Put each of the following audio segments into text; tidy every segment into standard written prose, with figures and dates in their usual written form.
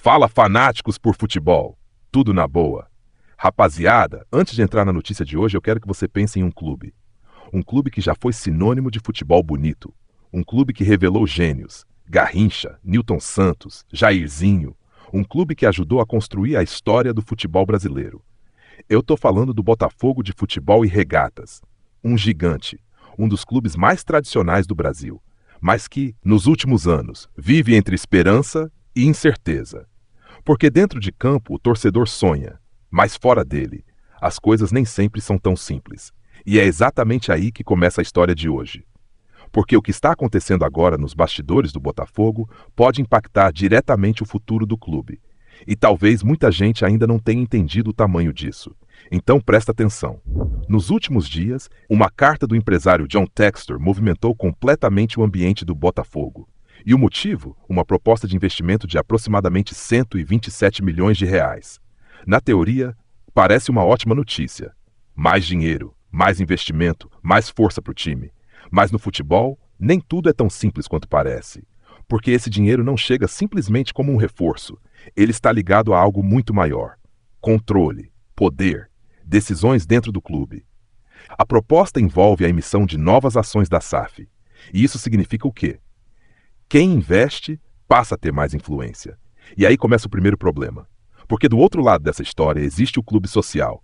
Fala, fanáticos por futebol. Tudo na boa. Rapaziada, antes de entrar na notícia de hoje, eu quero que você pense em um clube. Um clube que já foi sinônimo de futebol bonito. Um clube que revelou gênios. Garrincha, Nilton Santos, Jairzinho. Um clube que ajudou a construir a história do futebol brasileiro. Eu tô falando do Botafogo de Futebol e Regatas. Um gigante. Um dos clubes mais tradicionais do Brasil. Mas que, nos últimos anos, vive entre esperança e incerteza. Porque dentro de campo o torcedor sonha, mas fora dele, as coisas nem sempre são tão simples. E é exatamente aí que começa a história de hoje. Porque o que está acontecendo agora nos bastidores do Botafogo pode impactar diretamente o futuro do clube. E talvez muita gente ainda não tenha entendido o tamanho disso. Então presta atenção. Nos últimos dias, uma carta do empresário John Textor movimentou completamente o ambiente do Botafogo. E o motivo? Uma proposta de investimento de aproximadamente 127 milhões de reais. Na teoria, parece uma ótima notícia. Mais dinheiro, mais investimento, mais força para o time. Mas no futebol, nem tudo é tão simples quanto parece. Porque esse dinheiro não chega simplesmente como um reforço. Ele está ligado a algo muito maior. Controle, poder, decisões dentro do clube. A proposta envolve a emissão de novas ações da SAF. E isso significa o quê? Quem investe passa a ter mais influência. E aí começa o primeiro problema. Porque do outro lado dessa história existe o clube social.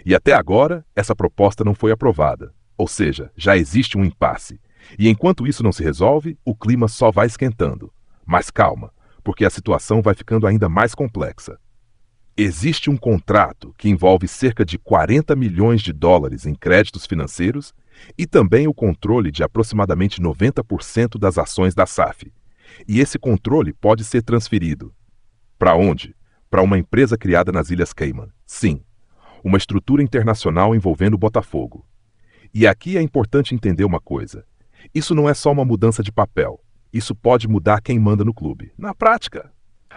E até agora, essa proposta não foi aprovada. Ou seja, já existe um impasse. E enquanto isso não se resolve, o clima só vai esquentando. Mas calma, porque a situação vai ficando ainda mais complexa. Existe um contrato que envolve cerca de 40 milhões de dólares em créditos financeiros e também o controle de aproximadamente 90% das ações da SAF. E esse controle pode ser transferido. Para onde? Para uma empresa criada nas Ilhas Cayman. Sim, uma estrutura internacional envolvendo o Botafogo. E aqui é importante entender uma coisa. Isso não é só uma mudança de papel. Isso pode mudar quem manda no clube. Na prática,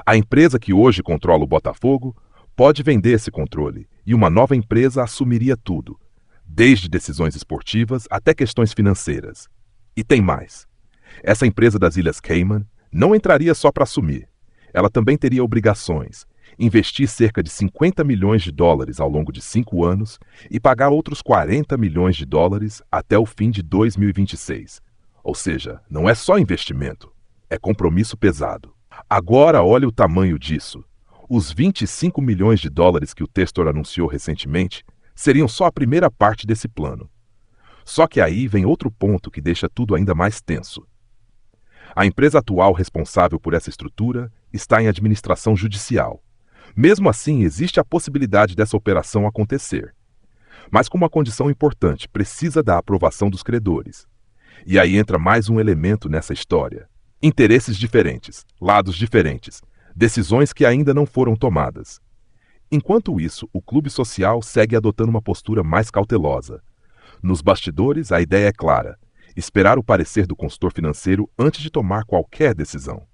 a empresa que hoje controla o Botafogo pode vender esse controle e uma nova empresa assumiria tudo, desde decisões esportivas até questões financeiras. E tem mais. Essa empresa das Ilhas Cayman não entraria só para assumir. Ela também teria obrigações, investir cerca de 50 milhões de dólares ao longo de 5 anos e pagar outros 40 milhões de dólares até o fim de 2026. Ou seja, não é só investimento, é compromisso pesado. Agora olha o tamanho disso. Os 25 milhões de dólares que o Textor anunciou recentemente seriam só a primeira parte desse plano. Só que aí vem outro ponto que deixa tudo ainda mais tenso. A empresa atual responsável por essa estrutura está em administração judicial. Mesmo assim, existe a possibilidade dessa operação acontecer. Mas com uma condição importante, precisa da aprovação dos credores. E aí entra mais um elemento nessa história. Interesses diferentes, lados diferentes, decisões que ainda não foram tomadas. Enquanto isso, o clube social segue adotando uma postura mais cautelosa. Nos bastidores, a ideia é clara: esperar o parecer do consultor financeiro antes de tomar qualquer decisão.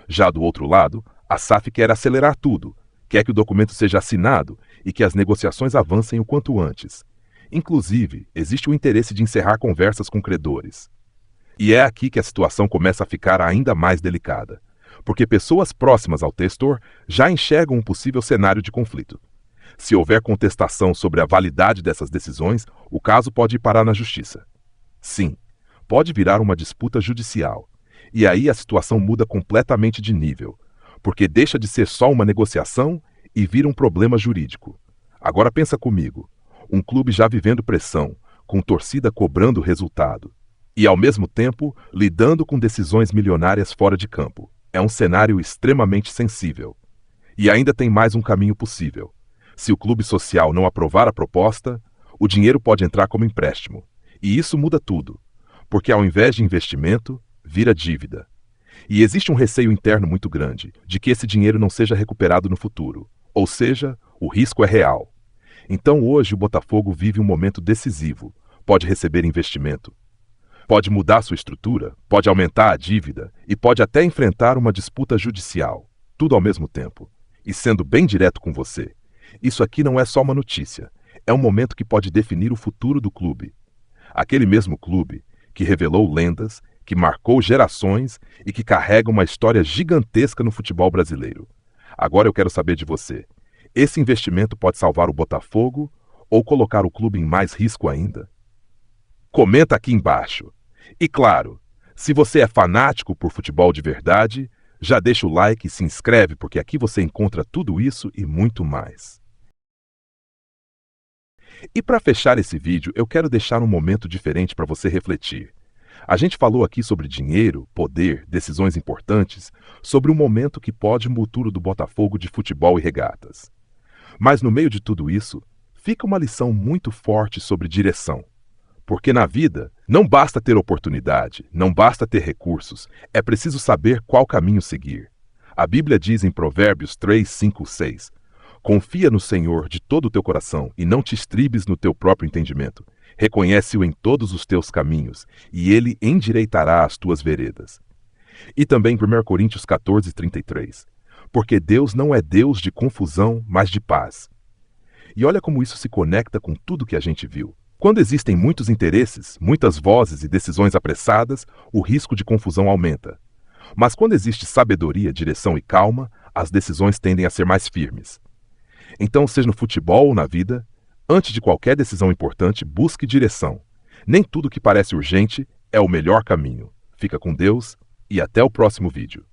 Já do outro lado, a SAF quer acelerar tudo, quer que o documento seja assinado e que as negociações avancem o quanto antes. Inclusive, existe o interesse de encerrar conversas com credores. E é aqui que a situação começa a ficar ainda mais delicada, porque pessoas próximas ao Textor já enxergam um possível cenário de conflito. Se houver contestação sobre a validade dessas decisões, o caso pode ir parar na justiça. Sim, pode virar uma disputa judicial. E aí a situação muda completamente de nível, porque deixa de ser só uma negociação e vira um problema jurídico. Agora pensa comigo, um clube já vivendo pressão, com torcida cobrando resultado, e ao mesmo tempo lidando com decisões milionárias fora de campo. É um cenário extremamente sensível. E ainda tem mais um caminho possível. Se o clube social não aprovar a proposta, o dinheiro pode entrar como empréstimo. E isso muda tudo, porque ao invés de investimento, vira dívida. E existe um receio interno muito grande de que esse dinheiro não seja recuperado no futuro. Ou seja, o risco é real. Então hoje o Botafogo vive um momento decisivo. Pode receber investimento. Pode mudar sua estrutura, pode aumentar a dívida e pode até enfrentar uma disputa judicial. Tudo ao mesmo tempo. E sendo bem direto com você, isso aqui não é só uma notícia. É um momento que pode definir o futuro do clube. Aquele mesmo clube que revelou lendas, que marcou gerações e que carrega uma história gigantesca no futebol brasileiro. Agora eu quero saber de você. Esse investimento pode salvar o Botafogo ou colocar o clube em mais risco ainda? Comenta aqui embaixo. E claro, se você é fanático por futebol de verdade, já deixa o like e se inscreve, porque aqui você encontra tudo isso e muito mais. E para fechar esse vídeo, eu quero deixar um momento diferente para você refletir. A gente falou aqui sobre dinheiro, poder, decisões importantes, sobre um momento que pode mudar o futuro do Botafogo de futebol e regatas. Mas no meio de tudo isso, fica uma lição muito forte sobre direção. Porque na vida, não basta ter oportunidade, não basta ter recursos, é preciso saber qual caminho seguir. A Bíblia diz em Provérbios 3, 5, 6: Confia no Senhor de todo o teu coração e não te estribes no teu próprio entendimento. Reconhece-o em todos os teus caminhos e ele endireitará as tuas veredas. E também 1 Coríntios 14, 33: Porque Deus não é Deus de confusão, mas de paz. E olha como isso se conecta com tudo que a gente viu. Quando existem muitos interesses, muitas vozes e decisões apressadas, o risco de confusão aumenta. Mas quando existe sabedoria, direção e calma, as decisões tendem a ser mais firmes. Então, seja no futebol ou na vida, antes de qualquer decisão importante, busque direção. Nem tudo que parece urgente é o melhor caminho. Fica com Deus e até o próximo vídeo.